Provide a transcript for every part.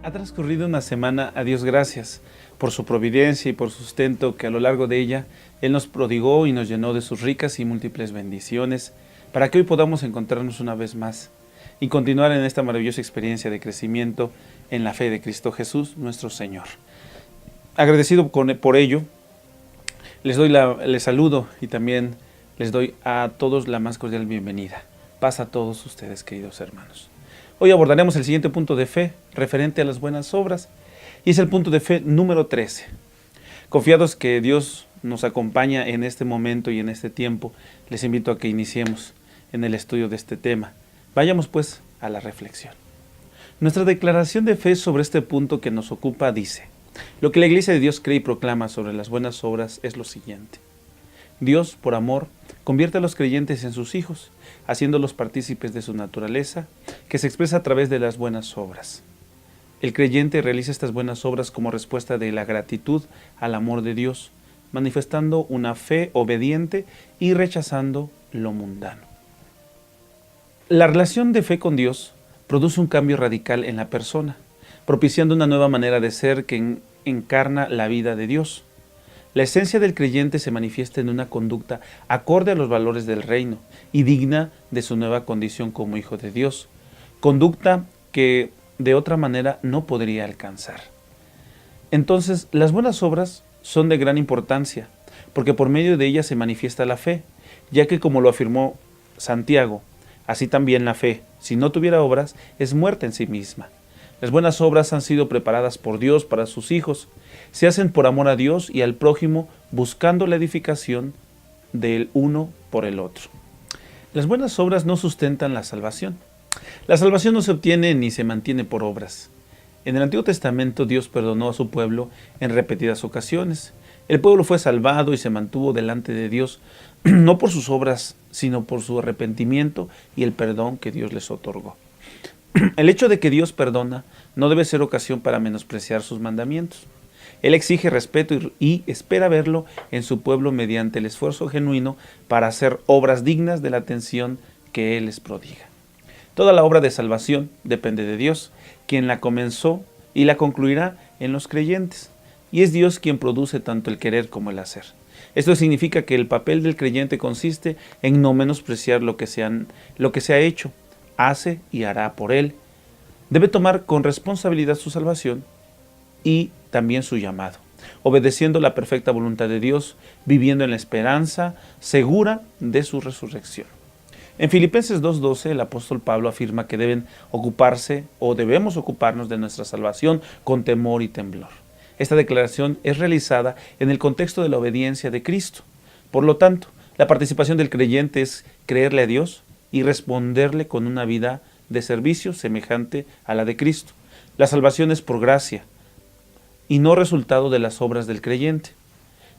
Ha transcurrido una semana, a Dios gracias, por su providencia y por su sustento que a lo largo de ella Él nos prodigó y nos llenó de sus ricas y múltiples bendiciones, para que hoy podamos encontrarnos una vez más y continuar en esta maravillosa experiencia de crecimiento en la fe de Cristo Jesús, nuestro Señor. Agradecido por ello, les saludo y también les doy a todos la más cordial bienvenida. Paz a todos ustedes, queridos hermanos. Hoy abordaremos el siguiente punto de fe referente a las buenas obras y es el punto de fe número 13. Confiados que Dios nos acompaña en este momento y en este tiempo, les invito a que iniciemos en el estudio de este tema. Vayamos pues a la reflexión. Nuestra declaración de fe sobre este punto que nos ocupa dice: lo que la Iglesia de Dios cree y proclama sobre las buenas obras es lo siguiente. Dios, por amor, convierte a los creyentes en sus hijos, haciéndolos partícipes de su naturaleza, que se expresa a través de las buenas obras. El creyente realiza estas buenas obras como respuesta de la gratitud al amor de Dios, manifestando una fe obediente y rechazando lo mundano. La relación de fe con Dios produce un cambio radical en la persona, propiciando una nueva manera de ser que encarna la vida de Dios. La esencia del creyente se manifiesta en una conducta acorde a los valores del reino y digna de su nueva condición como hijo de Dios, conducta que de otra manera no podría alcanzar. Entonces, las buenas obras son de gran importancia, porque por medio de ellas se manifiesta la fe, ya que como lo afirmó Santiago, así también la fe, si no tuviera obras, es muerta en sí misma. Las buenas obras han sido preparadas por Dios para sus hijos, se hacen por amor a Dios y al prójimo, buscando la edificación del uno por el otro. Las buenas obras no sustentan la salvación. La salvación no se obtiene ni se mantiene por obras. En el Antiguo Testamento Dios perdonó a su pueblo en repetidas ocasiones. El pueblo fue salvado y se mantuvo delante de Dios, no por sus obras, sino por su arrepentimiento y el perdón que Dios les otorgó. El hecho de que Dios perdona no debe ser ocasión para menospreciar sus mandamientos. Él exige respeto y espera verlo en su pueblo mediante el esfuerzo genuino para hacer obras dignas de la atención que Él les prodiga. Toda la obra de salvación depende de Dios, quien la comenzó y la concluirá en los creyentes. Y es Dios quien produce tanto el querer como el hacer. Esto significa que el papel del creyente consiste en no menospreciar lo que se ha hecho, hace y hará por Él. Debe tomar con responsabilidad su salvación y también su llamado, obedeciendo la perfecta voluntad de Dios, viviendo en la esperanza segura de su resurrección. En Filipenses 2:12 el apóstol Pablo afirma que debemos ocuparnos de nuestra salvación con temor y temblor. Esta declaración es realizada en el contexto de la obediencia de Cristo. Por lo tanto, la participación del creyente es creerle a Dios y responderle con una vida de servicio semejante a la de Cristo. La salvación es por gracia y no resultado de las obras del creyente.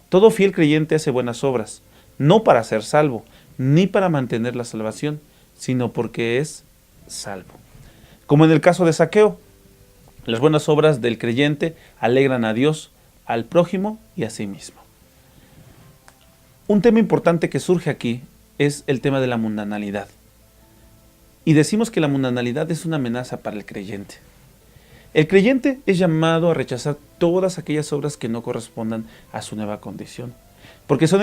Todo fiel creyente hace buenas obras, no para ser salvo, ni para mantener la salvación, sino porque es salvo. Como en el caso de Zaqueo, las buenas obras del creyente alegran a Dios, al prójimo y a sí mismo. Un tema importante que surge aquí es el tema de la mundanalidad. Y decimos que la mundanalidad es una amenaza para el creyente. El creyente es llamado a rechazar todas aquellas obras que no correspondan a su nueva condición, porque son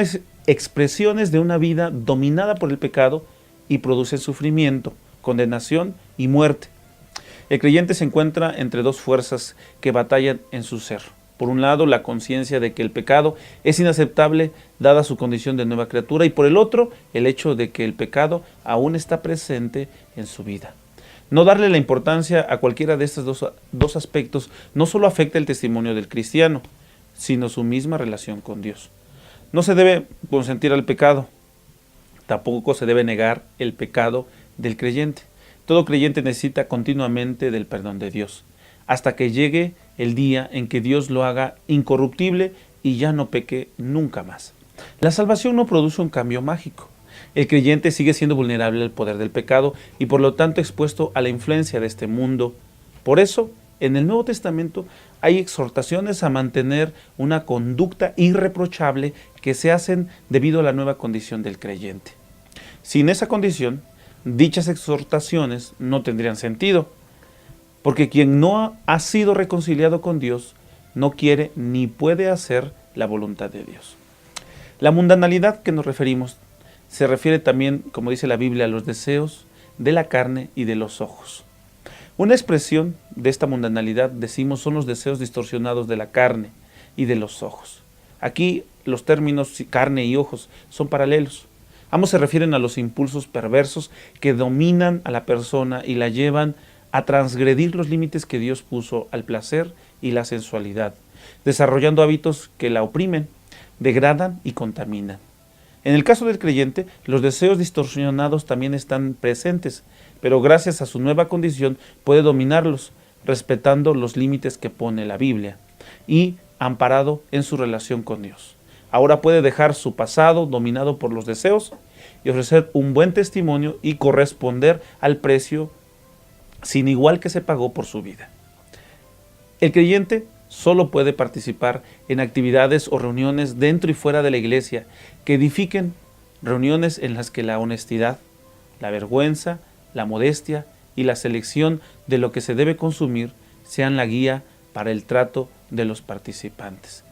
expresiones de una vida dominada por el pecado y producen sufrimiento, condenación y muerte. El creyente se encuentra entre dos fuerzas que batallan en su ser. Por un lado, la conciencia de que el pecado es inaceptable dada su condición de nueva criatura, y por el otro, el hecho de que el pecado aún está presente en su vida. No darle la importancia a cualquiera de estos dos aspectos no solo afecta el testimonio del cristiano, sino su misma relación con Dios. No se debe consentir al pecado, tampoco se debe negar el pecado del creyente. Todo creyente necesita continuamente del perdón de Dios, hasta que llegue el día en que Dios lo haga incorruptible y ya no peque nunca más. La salvación no produce un cambio mágico. El creyente sigue siendo vulnerable al poder del pecado y por lo tanto expuesto a la influencia de este mundo. Por eso, en el Nuevo Testamento hay exhortaciones a mantener una conducta irreprochable que se hacen debido a la nueva condición del creyente. Sin esa condición, dichas exhortaciones no tendrían sentido. porque quien no ha sido reconciliado con Dios no quiere ni puede hacer la voluntad de Dios. La mundanalidad que nos referimos se refiere también, como dice la Biblia, a los deseos de la carne y de los ojos. Una expresión de esta mundanalidad, decimos, son los deseos distorsionados de la carne y de los ojos. Aquí los términos carne y ojos son paralelos. Ambos se refieren a los impulsos perversos que dominan a la persona y la llevan a transgredir los límites que Dios puso al placer y la sensualidad, desarrollando hábitos que la oprimen, degradan y contaminan. En el caso del creyente, los deseos distorsionados también están presentes, pero gracias a su nueva condición puede dominarlos, respetando los límites que pone la Biblia y amparado en su relación con Dios. Ahora puede dejar su pasado dominado por los deseos y ofrecer un buen testimonio y corresponder al precio sin igual que se pagó por su vida. El creyente solo puede participar en actividades o reuniones dentro y fuera de la iglesia que edifiquen, reuniones en las que la honestidad, la vergüenza, la modestia y la selección de lo que se debe consumir sean la guía para el trato de los participantes.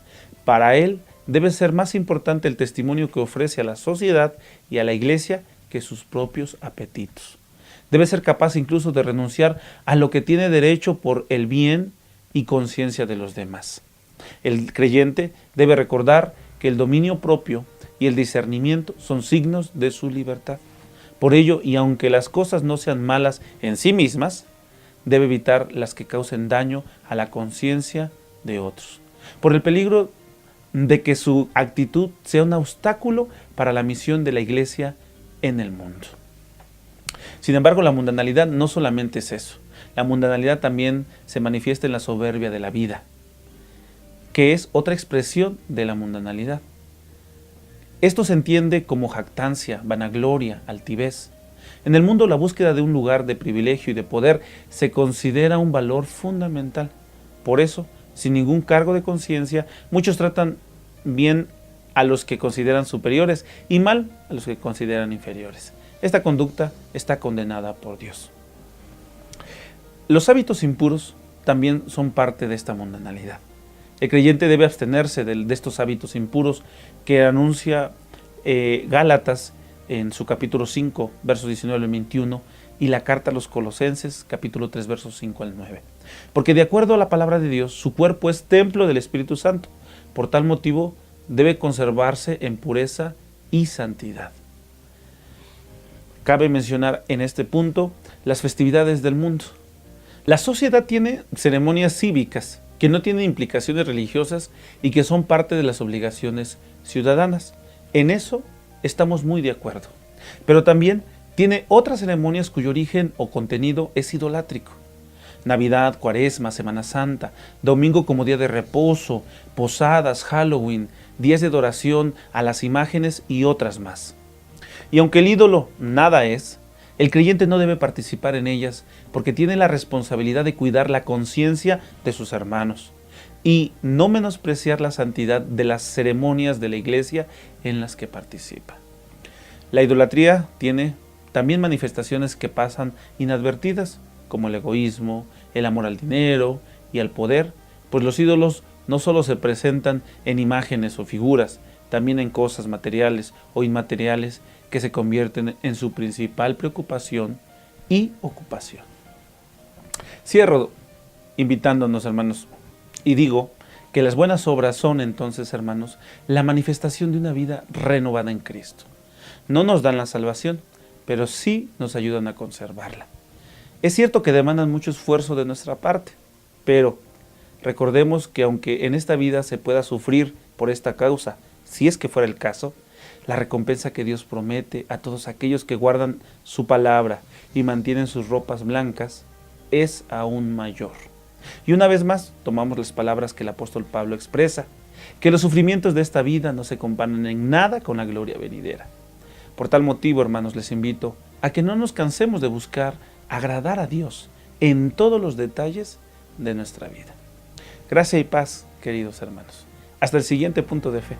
Para él debe ser más importante el testimonio que ofrece a la sociedad y a la iglesia que sus propios apetitos. Debe ser capaz incluso de renunciar a lo que tiene derecho por el bien y conciencia de los demás. El creyente debe recordar que el dominio propio y el discernimiento son signos de su libertad. Por ello, y aunque las cosas no sean malas en sí mismas, debe evitar las que causen daño a la conciencia de otros, por el peligro de que su actitud sea un obstáculo para la misión de la iglesia en el mundo. Sin embargo, la mundanalidad no solamente es eso. La mundanalidad también se manifiesta en la soberbia de la vida, que es otra expresión de la mundanalidad. Esto se entiende como jactancia, vanagloria, altivez. En el mundo, la búsqueda de un lugar de privilegio y de poder se considera un valor fundamental. Por eso, sin ningún cargo de conciencia, muchos tratan bien a los que consideran superiores y mal a los que consideran inferiores. Esta conducta está condenada por Dios. Los hábitos impuros también son parte de esta mundanalidad. El creyente debe abstenerse de estos hábitos impuros que anuncia Gálatas en su capítulo 5, versos 19 al 21, y la carta a los Colosenses, capítulo 3, versos 5 al 9. Porque de acuerdo a la palabra de Dios, su cuerpo es templo del Espíritu Santo. Por tal motivo, debe conservarse en pureza y santidad. Cabe mencionar en este punto las festividades del mundo. La sociedad tiene ceremonias cívicas que no tienen implicaciones religiosas y que son parte de las obligaciones ciudadanas. En eso estamos muy de acuerdo. Pero también tiene otras ceremonias cuyo origen o contenido es idolátrico. Navidad, Cuaresma, Semana Santa, Domingo como día de reposo, posadas, Halloween, días de adoración a las imágenes y otras más. Y aunque el ídolo nada es, el creyente no debe participar en ellas porque tiene la responsabilidad de cuidar la conciencia de sus hermanos y no menospreciar la santidad de las ceremonias de la iglesia en las que participa. La idolatría tiene también manifestaciones que pasan inadvertidas, como el egoísmo, el amor al dinero y al poder, pues los ídolos no solo se presentan en imágenes o figuras, también en cosas materiales o inmateriales que se convierten en su principal preocupación y ocupación. Cierro invitándonos, hermanos, y digo que las buenas obras son entonces, hermanos, la manifestación de una vida renovada en Cristo. No nos dan la salvación, pero sí nos ayudan a conservarla. Es cierto que demandan mucho esfuerzo de nuestra parte, pero recordemos que aunque en esta vida se pueda sufrir por esta causa, si es que fuera el caso, la recompensa que Dios promete a todos aquellos que guardan su palabra y mantienen sus ropas blancas es aún mayor. Y una vez más tomamos las palabras que el apóstol Pablo expresa, que los sufrimientos de esta vida no se comparan en nada con la gloria venidera. Por tal motivo, hermanos, les invito a que no nos cansemos de buscar agradar a Dios en todos los detalles de nuestra vida. Gracia y paz, queridos hermanos. Hasta el siguiente punto de fe.